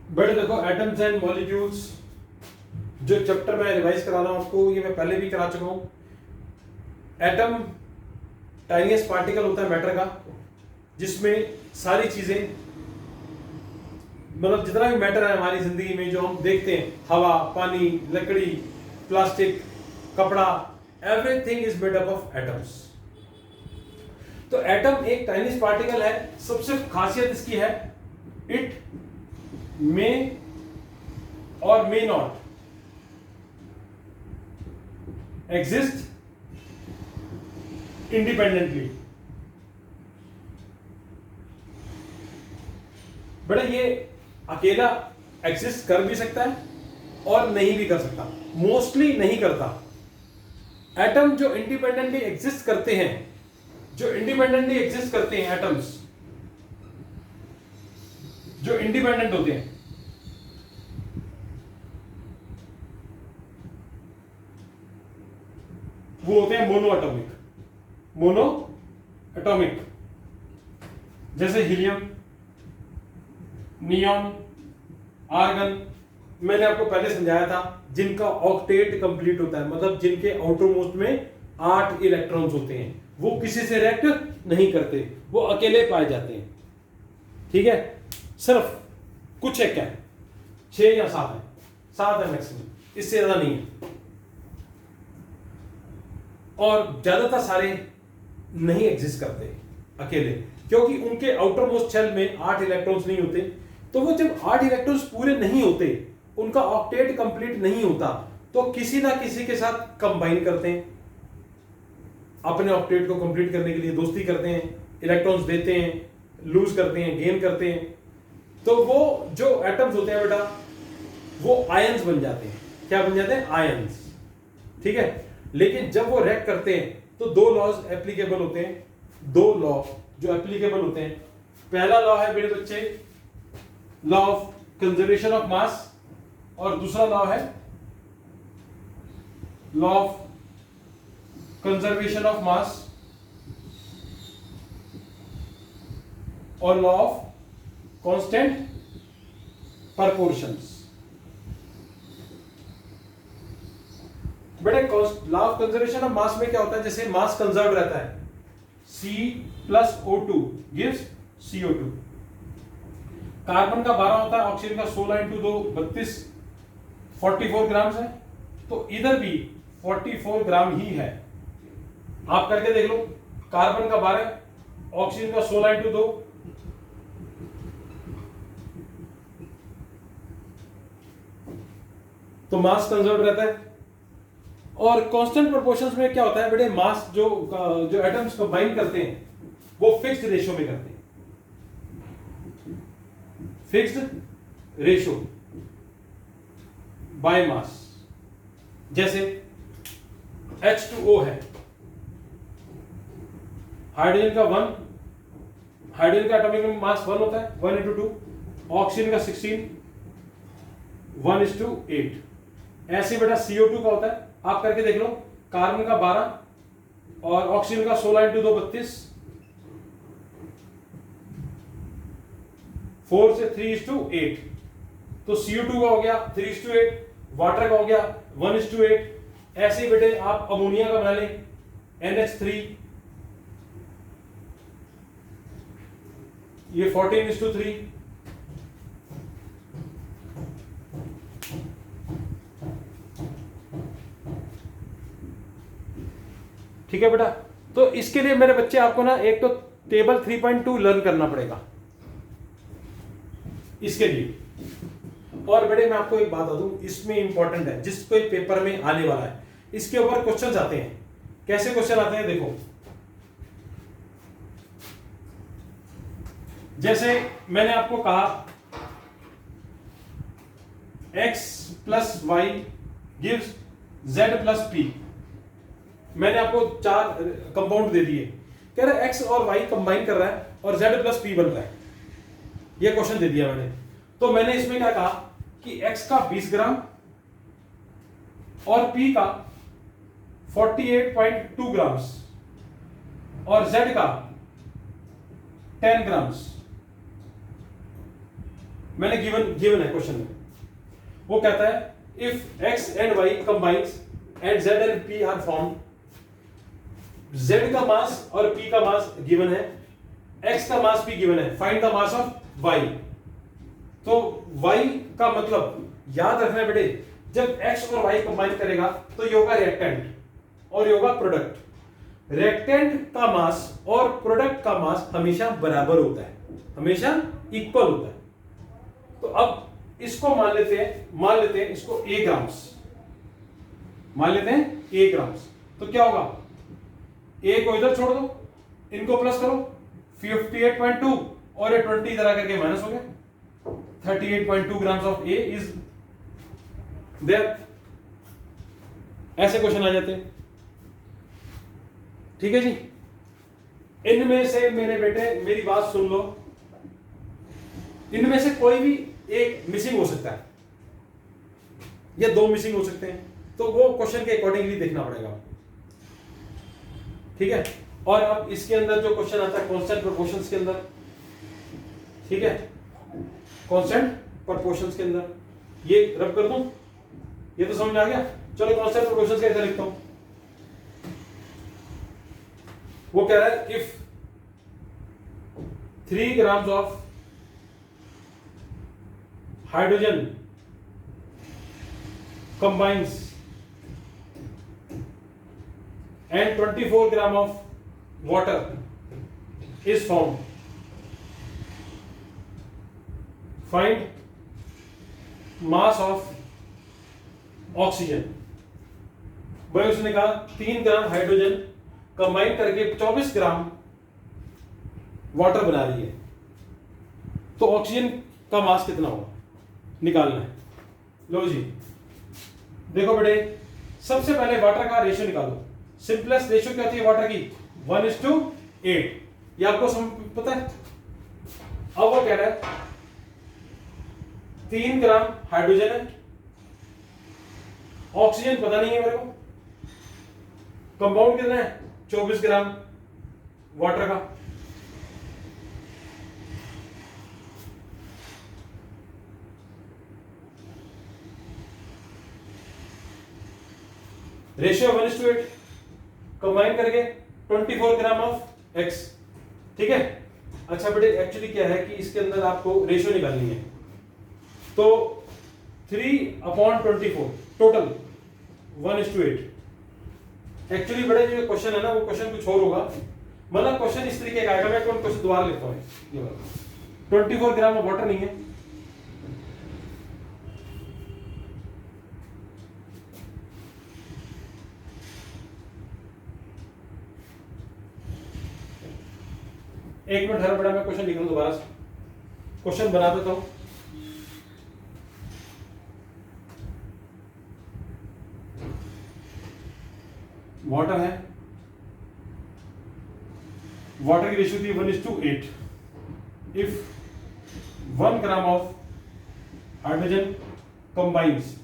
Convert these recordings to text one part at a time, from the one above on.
But देखो atoms and molecules जो chapter मैं रिवाइज करा रहा हूं आपको, ये मैं पहले भी करा चुका हूं। एटम टाइनीएस्ट पार्टिकल होता है मैटर का, जिसमें सारी चीजें, मतलब जितना भी मैटर है हमारी जिंदगी में जो हम देखते हैं, हवा, पानी, लकड़ी, प्लास्टिक, कपड़ा, everything is made up of atoms. तो एटम एक टाइनीस्ट पार्टिकल है। सबसे खासियत इसकी है, इट मे और मे नॉट एग्जिस्ट इंडिपेंडेंटली। बेटा ये अकेला एग्जिस्ट कर भी सकता है और नहीं भी कर सकता, मोस्टली नहीं करता। एटम जो इंडिपेंडेंटली एग्जिस्ट करते हैं, एटम्स जो इंडिपेंडेंट होते हैं, वो होते हैं मोनो एटॉमिक, जैसे हीलियम, नियॉन, आर्गन। मैंने आपको पहले समझाया था, जिनका ऑक्टेट कंप्लीट होता है, मतलब जिनके आउटर मोस्ट में 8 इलेक्ट्रॉन्स होते हैं, वो किसी से रिएक्ट नहीं करते, वो अकेले पाए जाते हैं। ठीक है, सिर्फ कुछ एक है, 6 या 7 है, 7 है मैक्सिमम, इससे ज्यादा नहीं है। और ज्यादातर सारे नहीं एग्जिस्ट करते अकेले, क्योंकि उनके आउटर मोस्ट शेल में 8 इलेक्ट्रॉन्स नहीं होते। तो वो जब 8 इलेक्ट्रॉन्स पूरे नहीं होते, उनका ऑक्टेट कंप्लीट नहीं होता, तो किसी ना किसी के साथ कंबाइन करते हैं, अपने ऑक्टेट को कंप्लीट करने के लिए दोस्ती करते हैं, इलेक्ट्रॉन्स देते हैं, लूज करते हैं, गेन करते हैं। तो वो जो एटम्स होते हैं बेटा, वो आयंस बन जाते हैं। क्या बन जाते हैं? आयंस। ठीक है, लेकिन जब वो रिएक्ट करते हैं तो 2 लॉज एप्लीकेबल होते हैं। 2 लॉ जो एप्लीकेबल होते हैं, पहला लॉ है मेरे बच्चे law of conservation of mass, और दूसरा लॉ है law of conservation of mass और लॉ ऑफ कांस्टेंट प्रोपोर्शंस। बेटा law of conservation of mass में क्या होता है, जैसे मास कंजर्व रहता है, C+O2 गिव्स CO2। कार्बन का 12 होता है, ऑक्सीजन का 16 × 2 32 44 ग्राम है। तो इधर भी 44 ग्राम ही है। आप करके देख लो, कार्बन का 12, ऑक्सीजन का 16 × 2, तो मास कंजर्व रहता है। और कांस्टेंट प्रोपोर्शंस में क्या होता है बेटे, मास जो एटम्स कंबाइन करते हैं वो फिक्स्ड रेशियो में करते हैं, फिक्स्ड रेशियो बाय मास। जैसे H2O है, हाइड्रोजन का 1, हाइड्रोजन का एटॉमिक मास 1 होता है, 1 × 2, ऑक्सीजन का 16, 1:8। ऐसे बेटा CO2 का होता है, आप करके देख लो, कार्बन का 12 और ऑक्सीजन का 16 × 2 32, 4 से 3:8। तो CO2 का हो गया 3:8, वाटर का हो गया 1:8। ऐसे ही बेटे आप अमोनिया का बना लें, NH3, ये 14:3। ठीक है बेटा, तो इसके लिए मेरे बच्चे आपको ना एक तो टेबल 3.2 लर्न करना पड़ेगा इसके लिए। और बेटे मैं आपको एक बात बता दूं, इसमें इंपॉर्टेंट है, जिस कोई पेपर में आने वाला है, इसके ऊपर क्वेश्चंस आते हैं। कैसे क्वेश्चन आते हैं देखो, जैसे मैंने आपको कहा x + y gives z + p। मैंने आपको 4 कंपाउंड दे दिए, कह रहा x और y कंबाइन कर रहा है और z + p बन रहा है, ये क्वेश्चन दे दिया मैंने। तो मैंने इसमें क्या कहा कि x का 20 ग्राम और p का 48.2 ग्राम्स और z का 10 ग्राम्स मैंने गिवन है क्वेश्चन में, वो कहता है if x and y combines and z and p are formed, z का मास और p का मास गिवन है, x का मास भी गिवन है, find the mass of y। तो y का मतलब याद रखना है बेटे, जब x और y कंबाइन करेगा तो ये होगा रिएक्टेंट और ये होगा प्रोडक्ट। रिएक्टेंट का मास और प्रोडक्ट का मास हमेशा बराबर होता है, हमेशा इक्वल होता है। तो अब इसको मान लेते हैं इसको a ग्राम्स, मान लेते हैं a ग्राम्स। तो क्या होगा, a को इधर छोड़ दो, इनको प्लस करो, 58.2 और ये 20 इधर आकर के माइनस हो गया, 38.2 grams of a is there. ऐसे क्वेश्चन आ जाते हैं, ठीक है जी। इनमें से मेरे बेटे मेरी बात सुन लो, इनमें से कोई भी एक मिसिंग हो सकता है या दो मिसिंग हो सकते हैं, तो वो क्वेश्चन के अकॉर्डिंगली देखना पड़ेगा, ठीक है। और अब इसके अंदर जो क्वेश्चन आता है कांस्टेंट प्रोपोर्शंस के अंदर, ठीक है, कांस्टेंट प्रोपोर्शंस के अंदर ये रब कर दूं, ये तो समझ में आ गया। चलो कांस्टेंट प्रोपोर्शंस कैसे लिखता हूं, वो कह रहा है if 3 grams of hydrogen combines and 24 gram of water is found, find mass of oxygen। भाई उसने कहा 3 ग्राम हाइड्रोजन कंबाइन करके 24 ग्राम वाटर बना रही है, तो ऑक्सीजन का मास कितना होगा निकालना है। लो जी देखो बेटे, सबसे पहले वाटर का रेशियो निकालो। सिंपलेस्ट रेशियो क्या होती है वाटर की, 1:8। ये आपको पता है। अब वो कह रहा है 3 ग्राम हाइड्रोजन है, ऑक्सीजन पता नहीं है मेरे को, कंपाउंड कितना है 24 ग्राम वाटर का। रेशियो 1:8 कंबाइन करके 24 ग्राम ऑफ एक्स, ठीक है। अच्छा बेटे एक्चुअली क्या है कि इसके अंदर आपको रेशियो निकालनी है, तो 3/24 टोटल 1:8। एक्चुअली बड़े जो क्वेश्चन है ना वो क्वेश्चन कुछ और होगा, मतलब क्वेश्चन इस तरीके का आएगा। मैं क्वेश्चन दोबारा लिखता हूँ, ये वाला 24 ग्राम ऑफ वाटर नहीं है, एक मिनट हर बड़ा मैं क्वेश्चन लिख लूं दोबारा से, क्वेश्चन बना देता हूं। वाटर है, वाटर की रेशियो थी 1:8। If 1 gram of hydrogen combines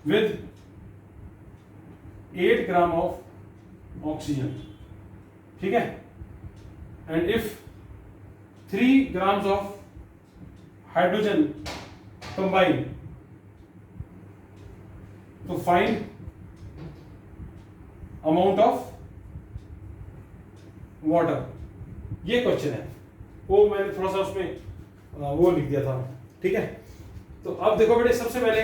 with 8 gram of oxygen, ठीक है, and if 3 grams of hydrogen combine, तो फाइंड अमाउंट ऑफ वाटर। ये क्वेश्चन है, वो मैंने थोड़ा सा उसमें वो लिख दिया था, ठीक है। तो अब देखो बेटे, सबसे पहले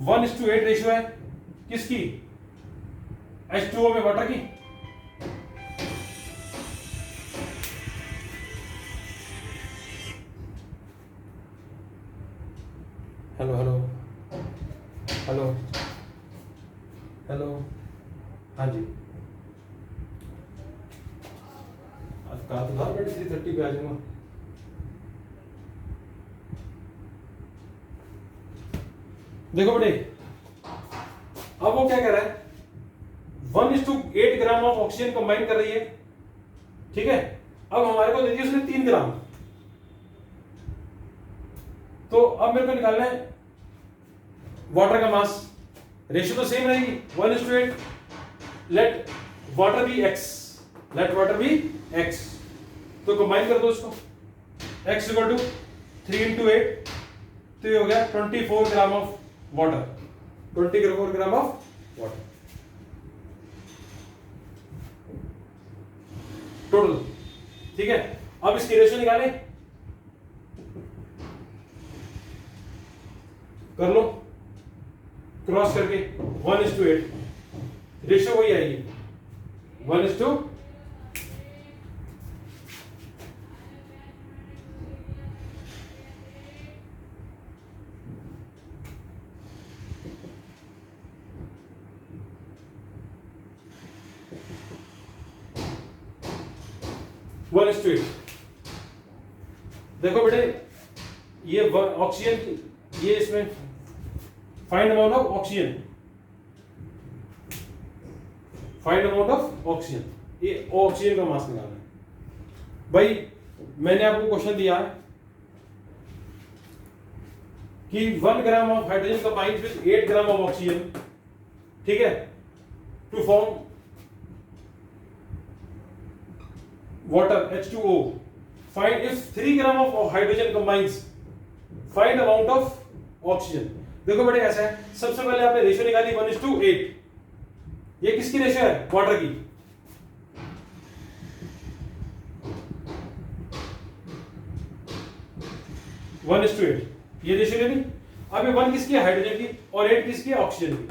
1:8 रेशियो है किसकी, H2O में वाटर की। हेलो हेलो हेलो हेलो, हाँ जी, आज कहा तो था बेटे 3:30 पे आ जाऊंगा। देखो बेटे, अब वो क्या कह रहा है, 1:8 ग्राम ऑफ ऑक्सीजन कंबाइन कर रही है, ठीक है। अब हमारे को दे दिया उसने 3 ग्राम, तो अब मेरे को निकालना है वाटर का मास। रेशियो तो सेम रहेगी 1:8। Let water be x, let water be x, तो कंबाइन कर दो इसको, x इक्वल टू 3 इंटू 8, तो ये हो गया 24 gram of water, 24 gram of water total. ठीक है, अब इसकी रेशियो निकालें, कर लो क्रॉस करके 1:8, रेशियो वही आएगी 1:, देखो बेटे ये ऑक्सीजन, ये इसमें find amount of oxygen, find amount of oxygen, ये ऑक्सीजन का मास निकालना है। भाई मैंने आपको क्वेश्चन दिया है कि 1 gram of hydrogen combined with 8 gram of oxygen, ठीक है, to form water H2O. Find if 3 gram of hydrogen combines, find amount of oxygen. देखो बेटे ऐसा है, सबसे पहले आपने रेशियो निकाली 1:8, ये किसकी रेशियो है? वाटर की। वन इज टू 8 ये रेशियो ले ली। अब ये 1 किसकी है? हाइड्रोजन की, और 8 किसकी है? ऑक्सीजन की।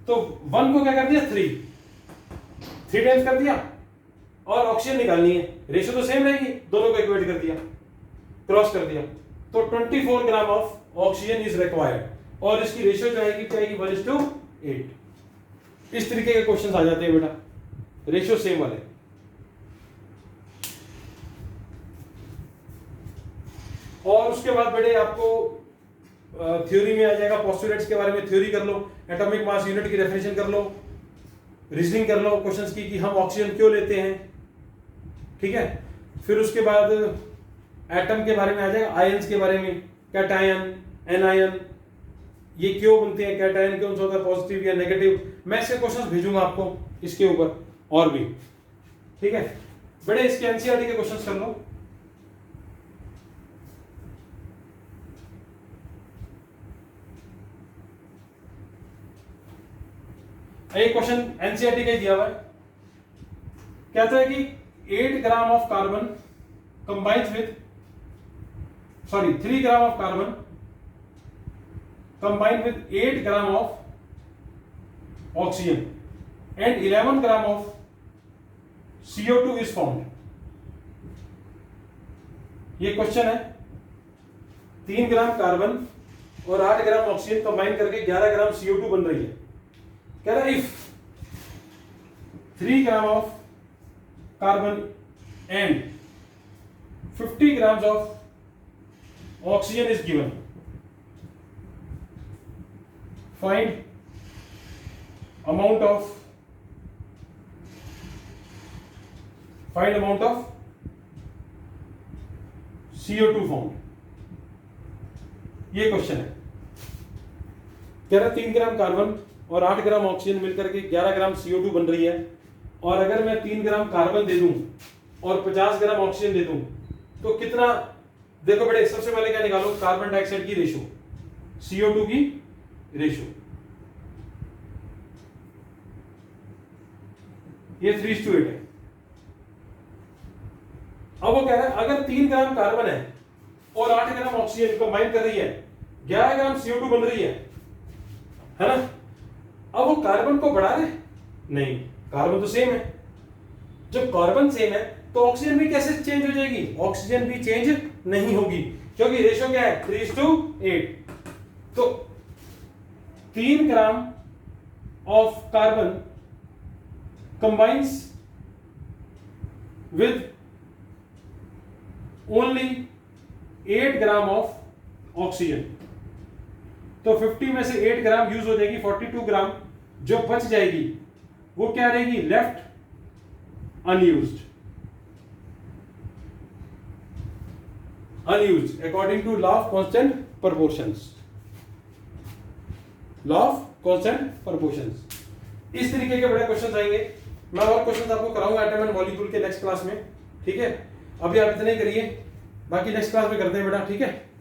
तो 1 को क्या कर दिया? 3 टाइम्स कर दिया, और ऑक्सीजन निकालनी है, रेशियो तो सेम रहेगी, दोनों को इक्वेट कर दिया, क्रॉस कर दिया, तो 24 ग्राम ऑफ ऑक्सीजन इज रिक्वायर्ड, और इसकी रेशियो जो आएगी क्या आएगी? 1:8। इस तरीके के क्वेश्चन आ जाते हैं बेटा, रेशियो सेम वाले। और उसके बाद बेटे आपको थ्योरी में आ जाएगा, पोस्टुलेट्स के बारे में थ्योरी कर लो, एटॉमिक मास यूनिट की डेफिनेशन कर लो, रीजनिंग कर लो क्वेश्चंस की कि हम ऑक्सीजन क्यों लेते हैं, ठीक है। फिर उसके बाद एटम के बारे में आ जाएगा, आयंस के बारे में, कैटायन, एनायन, ये क्यों बनते हैं, कैटायन क्यों होता है पॉजिटिव या नेगेटिव, मैं इसके क्वेश्चंस भेजूंगा आपको इसके ऊपर और भी, ठीक है। बड़े इसके एनसीईआरटी के क्वेश्चंस कर लो। एक क्वेश्चन एनसीईआरटी का ही दिया हुआ है, कहता है कि 8 gram of carbon combines with 3 gram of carbon combined with 8 gram of oxygen and 11 gram of CO2 is found. ये क्वेश्चन है, 3 ग्राम कार्बन और 8 ग्राम ऑक्सीजन कंबाइन करके 11 ग्राम CO2 बन रही है। कह रहा है if 3 gram of carbon and 50 grams of oxygen is given, find amount of CO2 found. ये क्वेश्चन है, कह रहा 3 ग्राम कार्बन और 8 ग्राम ऑक्सीजन मिलकर के 11 ग्राम CO2 बन रही है, और अगर मैं 3 ग्राम कार्बन दे दूं और 50 ग्राम ऑक्सीजन दे दूं तो कितना। देखो बेटे सबसे पहले क्या निकालो, कार्बन डाइऑक्साइड की रेशियो, CO2 की रेशियो, ये 3:8 है। अब वो कह रहा है अगर 3 ग्राम कार्बन है और 8 ग्राम ऑक्सीजन कंबाइन कर रही है, 11 ग्राम CO2 बन रही है ना। अब वो कार्बन को बढ़ा रहे? नहीं, कार्बन तो सेम है। जब कार्बन सेम है तो ऑक्सीजन भी कैसे चेंज हो जाएगी? ऑक्सीजन भी चेंज नहीं होगी, क्योंकि रेशियो क्या है? 3:8। तो 3 gram of carbon combines with only 8 gram of oxygen, तो 50 में से 8 ग्राम यूज हो जाएगी, 42 ग्राम जो बच जाएगी वो क्या रहेगी? Left unused, according to law of constant proportions, law of constant proportions. इस तरीके के बड़े क्वेश्चंस आएंगे, मैं और क्वेश्चंस आपको कराऊंगा एटम एंड मॉलिक्यूल के नेक्स्ट क्लास में, ठीक है। अभी आप इतना ही करिए, बाकी नेक्स्ट क्लास में करते हैं बेटा, ठीक है।